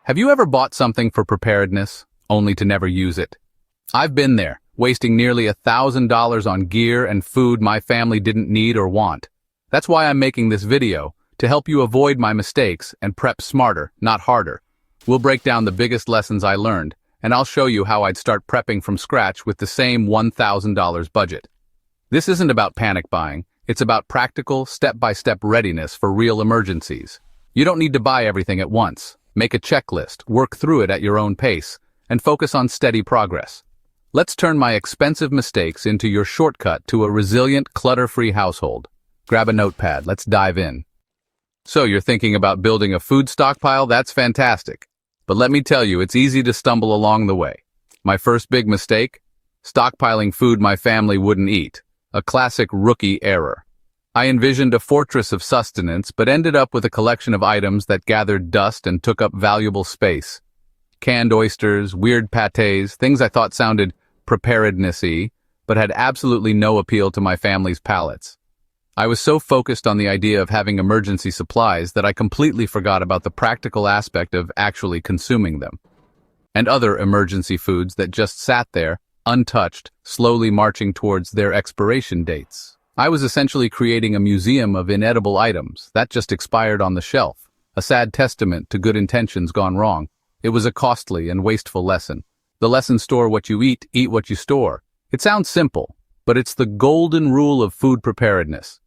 Have you ever bought something for preparedness, only to never use it? I've been there, wasting nearly $1,000 on gear and food my family didn't need or want. That's why I'm making this video, to help you avoid my mistakes and prep smarter, not harder. We'll break down the biggest lessons I learned, and I'll show you how I'd start prepping from scratch with the same $1,000 budget. This isn't about panic buying, it's about practical, step-by-step readiness for real emergencies. You don't need to buy everything at once. Make a checklist, work through it at your own pace, and focus on steady progress. Let's turn my expensive mistakes into your shortcut to a resilient, clutter-free household. Grab a notepad, let's dive in. So you're thinking about building a food stockpile? That's fantastic. But let me tell you, it's easy to stumble along the way. My first big mistake? Stockpiling food my family wouldn't eat. A classic rookie error. I envisioned a fortress of sustenance, but ended up with a collection of items that gathered dust and took up valuable space. Canned oysters, weird pâtés, things I thought sounded preparedness-y, but had absolutely no appeal to my family's palates. I was so focused on the idea of having emergency supplies that I completely forgot about the practical aspect of actually consuming them. And other emergency foods that just sat there, untouched, slowly marching towards their expiration dates. I was essentially creating a museum of inedible items that just expired on the shelf, a sad testament to good intentions gone wrong. It was a costly and wasteful lesson. The lesson store what you eat what you store. It sounds simple, but it's the golden rule of food preparedness.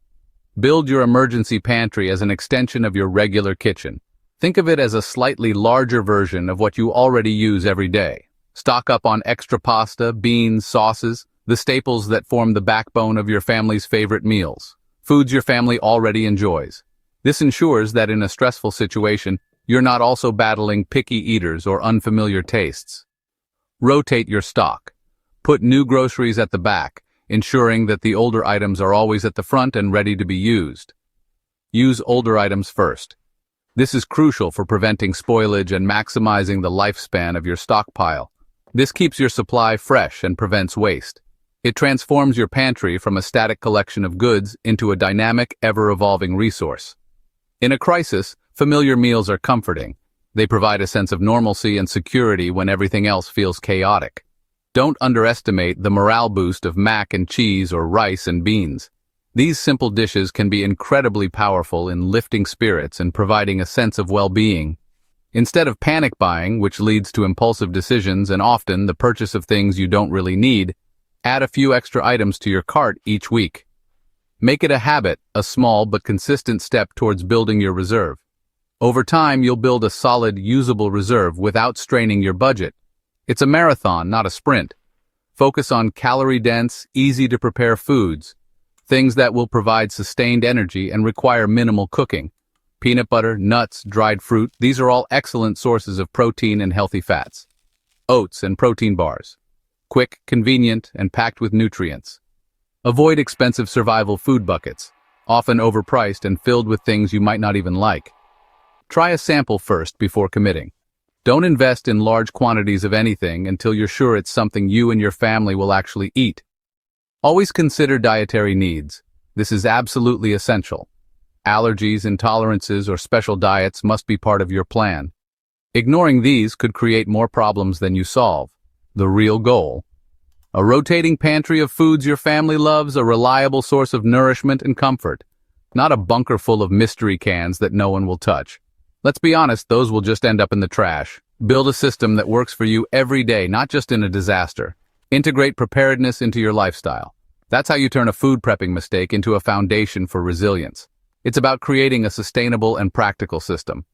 Build your emergency pantry as an extension of your regular kitchen. Think of it as a slightly larger version of what you already use every day. Stock up on extra pasta, beans, sauces, the staples that form the backbone of your family's favorite meals. Foods your family already enjoys. This ensures that in a stressful situation, you're not also battling picky eaters or unfamiliar tastes. Rotate your stock. Put new groceries at the back, ensuring that the older items are always at the front and ready to be used. Use older items first. This is crucial for preventing spoilage and maximizing the lifespan of your stockpile. This keeps your supply fresh and prevents waste. It transforms your pantry from a static collection of goods into a dynamic, ever-evolving resource. In a crisis, familiar meals are comforting. They provide a sense of normalcy and security when everything else feels chaotic. Don't underestimate the morale boost of mac and cheese or rice and beans. These simple dishes can be incredibly powerful in lifting spirits and providing a sense of well-being. Instead of panic buying, which leads to impulsive decisions and often the purchase of things you don't really need, add a few extra items to your cart each week. Make it a habit, a small but consistent step towards building your reserve. Over time, you'll build a solid, usable reserve without straining your budget. It's a marathon, not a sprint. Focus on calorie-dense, easy-to-prepare foods, things that will provide sustained energy and require minimal cooking. Peanut butter, nuts, dried fruit, these are all excellent sources of protein and healthy fats. Oats and protein bars. Quick, convenient, and packed with nutrients. Avoid expensive survival food buckets, often overpriced and filled with things you might not even like. Try a sample first before committing. Don't invest in large quantities of anything until you're sure it's something you and your family will actually eat. Always consider dietary needs. This is absolutely essential. Allergies, intolerances, or special diets must be part of your plan. Ignoring these could create more problems than you solve. The real goal. A rotating pantry of foods your family loves, a reliable source of nourishment and comfort. Not a bunker full of mystery cans that no one will touch. Let's be honest, those will just end up in the trash. Build a system that works for you every day, not just in a disaster. Integrate preparedness into your lifestyle. That's how you turn a food prepping mistake into a foundation for resilience. It's about creating a sustainable and practical system.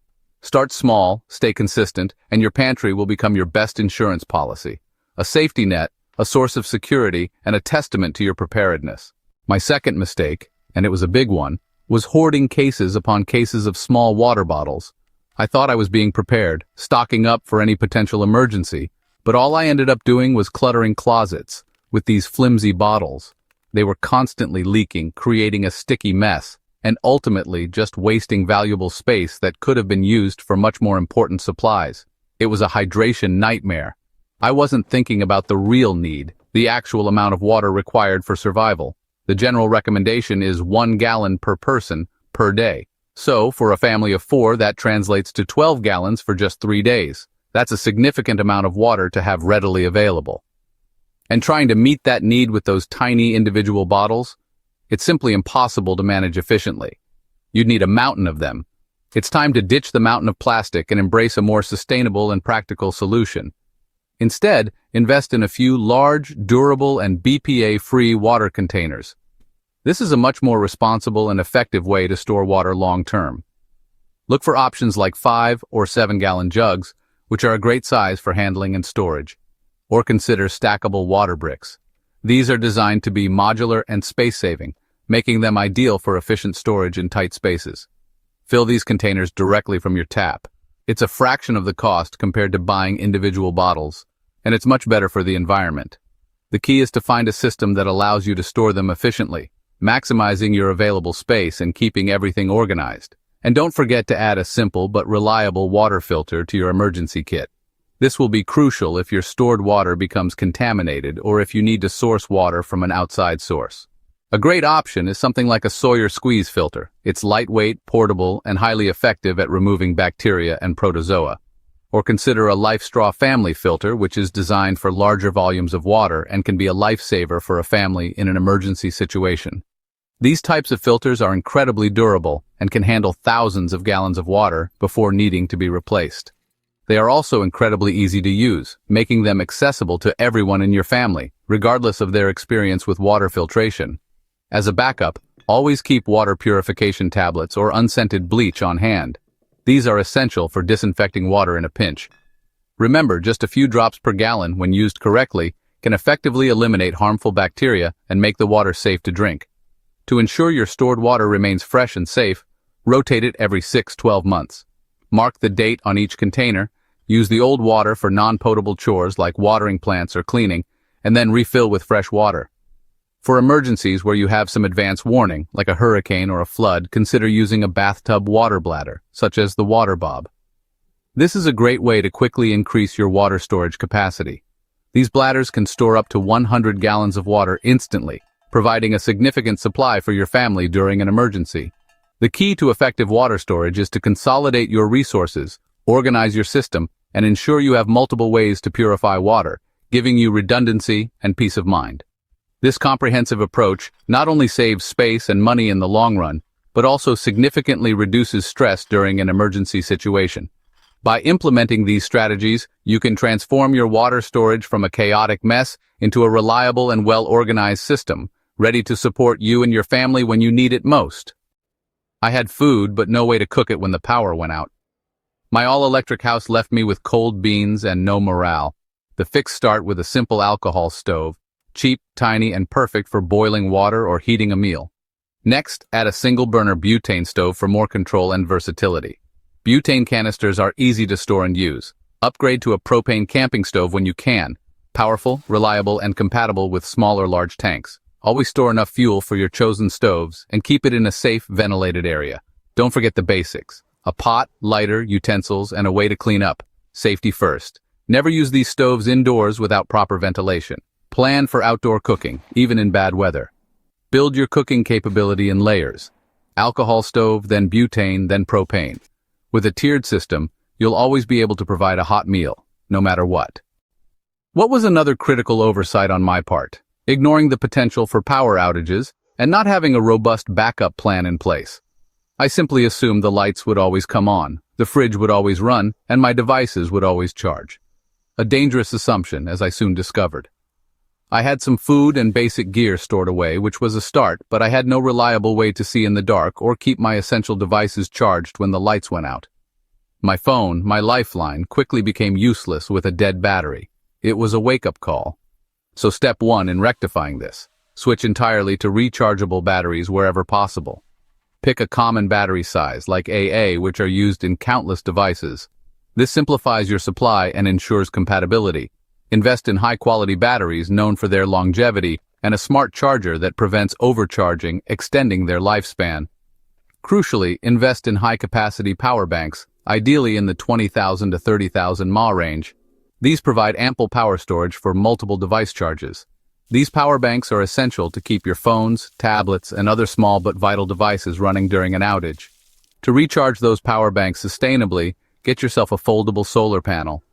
Start small, stay consistent, and your pantry will become your best insurance policy. A safety net, a source of security, and a testament to your preparedness. My second mistake, and it was a big one, was hoarding cases upon cases of small water bottles. I thought I was being prepared, stocking up for any potential emergency, but all I ended up doing was cluttering closets with these flimsy bottles. They were constantly leaking, creating a sticky mess, and ultimately just wasting valuable space that could have been used for much more important supplies. It was a hydration nightmare. I wasn't thinking about the real need, the actual amount of water required for survival. The general recommendation is 1 gallon per person per day. So, for a family of 4, that translates to 12 gallons for just 3 days. That's a significant amount of water to have readily available. And trying to meet that need with those tiny individual bottles, it's simply impossible to manage efficiently. You'd need a mountain of them. It's time to ditch the mountain of plastic and embrace a more sustainable and practical solution. Instead, invest in a few large, durable, and BPA-free water containers. This is a much more responsible and effective way to store water long-term. Look for options like 5 or 7-gallon jugs, which are a great size for handling and storage. Or consider stackable water bricks. These are designed to be modular and space-saving, making them ideal for efficient storage in tight spaces. Fill these containers directly from your tap. It's a fraction of the cost compared to buying individual bottles, and it's much better for the environment. The key is to find a system that allows you to store them efficiently, maximizing your available space and keeping everything organized. And don't forget to add a simple but reliable water filter to your emergency kit. This will be crucial if your stored water becomes contaminated or if you need to source water from an outside source. A great option is something like a Sawyer squeeze filter. It's lightweight, portable, and highly effective at removing bacteria and protozoa. Or consider a Life Straw family filter, which is designed for larger volumes of water and can be a lifesaver for a family in an emergency situation. These types of filters are incredibly durable and can handle thousands of gallons of water before needing to be replaced. They are also incredibly easy to use, making them accessible to everyone in your family, regardless of their experience with water filtration. As a backup, always keep water purification tablets or unscented bleach on hand. These are essential for disinfecting water in a pinch. Remember, just a few drops per gallon, when used correctly, can effectively eliminate harmful bacteria and make the water safe to drink. To ensure your stored water remains fresh and safe, rotate it every 6-12 months. Mark the date on each container, use the old water for non-potable chores like watering plants or cleaning, and then refill with fresh water. For emergencies where you have some advance warning, like a hurricane or a flood, consider using a bathtub water bladder, such as the water bob. This is a great way to quickly increase your water storage capacity. These bladders can store up to 100 gallons of water instantly, providing a significant supply for your family during an emergency. The key to effective water storage is to consolidate your resources, organize your system, and ensure you have multiple ways to purify water, giving you redundancy and peace of mind. This comprehensive approach not only saves space and money in the long run, but also significantly reduces stress during an emergency situation. By implementing these strategies, you can transform your water storage from a chaotic mess into a reliable and well-organized system, ready to support you and your family when you need it most. I had food, but no way to cook it when the power went out. My all-electric house left me with cold beans and no morale. The fix starts with a simple alcohol stove, cheap, tiny, and perfect for boiling water or heating a meal. Next, add a single-burner butane stove for more control and versatility. Butane canisters are easy to store and use. Upgrade to a propane camping stove when you can. Powerful, reliable, and compatible with small or large tanks. Always store enough fuel for your chosen stoves and keep it in a safe, ventilated area. Don't forget the basics. A pot, lighter, utensils, and a way to clean up. Safety first. Never use these stoves indoors without proper ventilation. Plan for outdoor cooking, even in bad weather. Build your cooking capability in layers. Alcohol stove, then butane, then propane. With a tiered system, you'll always be able to provide a hot meal, no matter what. What was another critical oversight on my part? Ignoring the potential for power outages and not having a robust backup plan in place. I simply assumed the lights would always come on, the fridge would always run, and my devices would always charge. A dangerous assumption, as I soon discovered. I had some food and basic gear stored away, which was a start, but I had no reliable way to see in the dark or keep my essential devices charged when the lights went out. My phone, my lifeline, quickly became useless with a dead battery. It was a wake-up call. So step 1 in rectifying this, switch entirely to rechargeable batteries wherever possible. Pick a common battery size, like AA, which are used in countless devices. This simplifies your supply and ensures compatibility. Invest in high-quality batteries known for their longevity and a smart charger that prevents overcharging, extending their lifespan. Crucially, invest in high-capacity power banks, ideally in the 20,000 to 30,000 mAh range. These provide ample power storage for multiple device charges. These power banks are essential to keep your phones, tablets, and other small but vital devices running during an outage. To recharge those power banks sustainably, get yourself a foldable solar panel.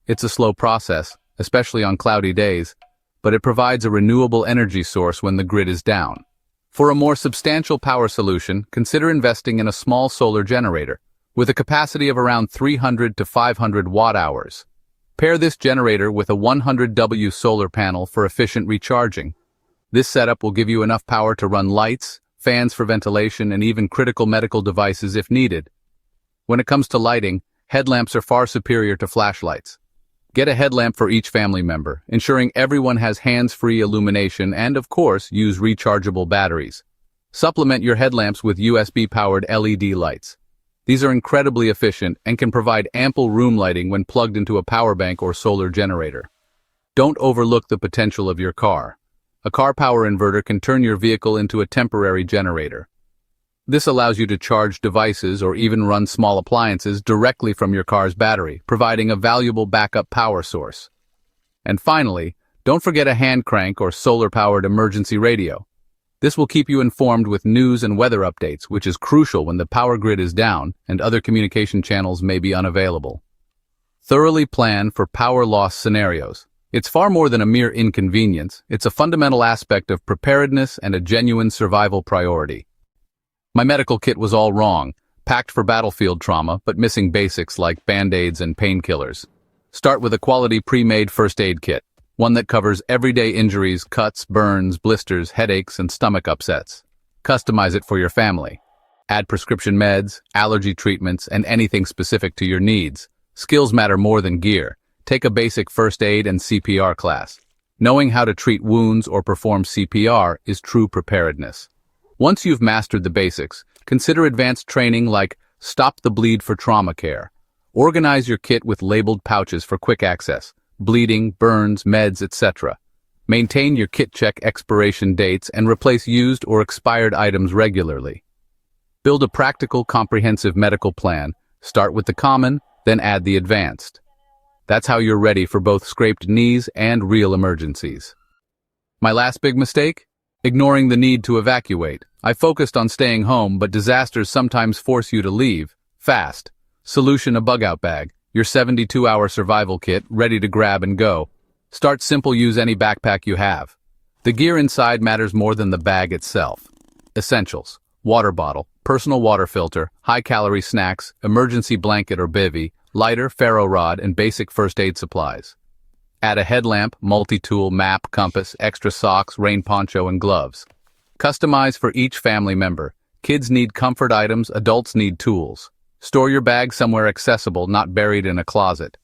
It's a slow process, especially on cloudy days, but it provides a renewable energy source when the grid is down. For a more substantial power solution, consider investing in a small solar generator, with a capacity of around 300 to 500 watt-hours. Pair this generator with a 100W solar panel for efficient recharging. This setup will give you enough power to run lights, fans for ventilation, and even critical medical devices if needed. When it comes to lighting, headlamps are far superior to flashlights. Get a headlamp for each family member, ensuring everyone has hands-free illumination and, of course, use rechargeable batteries. Supplement your headlamps with USB-powered LED lights. These are incredibly efficient and can provide ample room lighting when plugged into a power bank or solar generator. Don't overlook the potential of your car. A car power inverter can turn your vehicle into a temporary generator. This allows you to charge devices or even run small appliances directly from your car's battery, providing a valuable backup power source. And finally, don't forget a hand crank or solar-powered emergency radio. This will keep you informed with news and weather updates, which is crucial when the power grid is down and other communication channels may be unavailable. Thoroughly plan for power loss scenarios. It's far more than a mere inconvenience. It's a fundamental aspect of preparedness and a genuine survival priority. My medical kit was all wrong, packed for battlefield trauma, but missing basics like band-aids and painkillers. Start with a quality pre-made first aid kit, one that covers everyday injuries, cuts, burns, blisters, headaches, and stomach upsets. Customize it for your family. Add prescription meds, allergy treatments, and anything specific to your needs. Skills matter more than gear. Take a basic first aid and CPR class. Knowing how to treat wounds or perform CPR is true preparedness. Once you've mastered the basics, consider advanced training like Stop the Bleed for trauma care. Organize your kit with labeled pouches for quick access, bleeding, burns, meds, etc. Maintain your kit check expiration dates and replace used or expired items regularly. Build a practical, comprehensive medical plan. Start with the common, then add the advanced. That's how you're ready for both scraped knees and real emergencies. My last big mistake? Ignoring the need to evacuate. I focused on staying home, but disasters sometimes force you to leave. Fast. Solution: a bug-out bag. Your 72-hour survival kit, ready to grab and go. Start simple, use any backpack you have. The gear inside matters more than the bag itself. Essentials: water bottle, personal water filter, high-calorie snacks, emergency blanket or bivy, lighter, ferro rod, and basic first aid supplies. Add a headlamp, multi-tool, map, compass, extra socks, rain poncho, and gloves. Customize for each family member. Kids need comfort items, adults need tools. Store your bag somewhere accessible, not buried in a closet.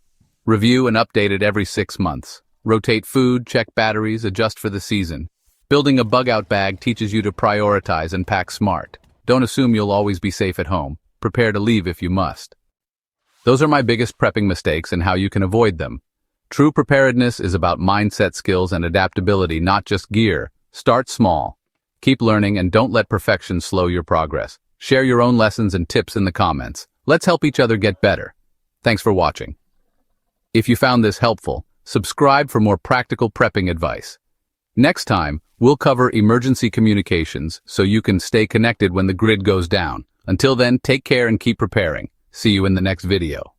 Review and update it every 6 months. Rotate food, check batteries, adjust for the season. Building a bug-out bag teaches you to prioritize and pack smart. Don't assume you'll always be safe at home. Prepare to leave if you must. Those are my biggest prepping mistakes and how you can avoid them. True preparedness is about mindset, skills, and adaptability, not just gear. Start small. Keep learning and don't let perfection slow your progress. Share your own lessons and tips in the comments. Let's help each other get better. Thanks for watching. If you found this helpful, subscribe for more practical prepping advice. Next time, we'll cover emergency communications so you can stay connected when the grid goes down. Until then, take care and keep preparing. See you in the next video.